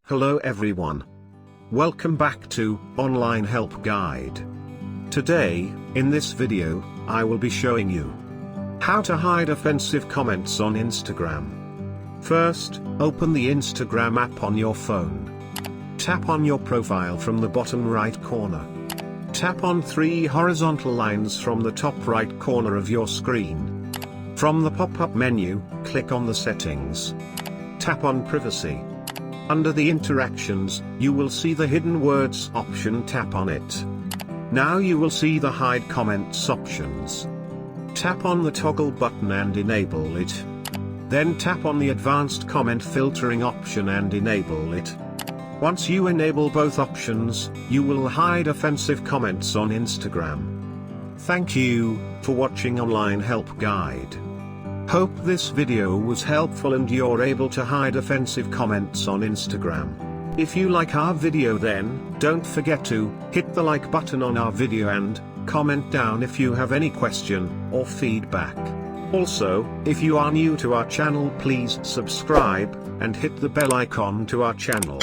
Hello everyone. Welcome back to Online Help Guide. Today, in this video, I will be showing you how to hide offensive comments on Instagram. First, open the Instagram app on your phone. Tap on your profile from the bottom right corner. Tap on three horizontal lines from the top right corner of your screen. From the pop-up menu, click on the settings. Tap on privacy. Under the interactions, you will see the hidden words option. Tap on it. Now you will see the hide comments options. Tap on the toggle button and enable it. Then tap on the advanced comment filtering option and enable it. Once you enable both options, you will hide offensive comments on Instagram. Thank you for watching Online Help Guide. Hope this video was helpful and you're able to hide offensive comments on Instagram. If you like our video, then don't forget to hit the like button on our video and comment down if you have any question or feedback. Also, if you are new to our channel, please subscribe and hit the bell icon to our channel.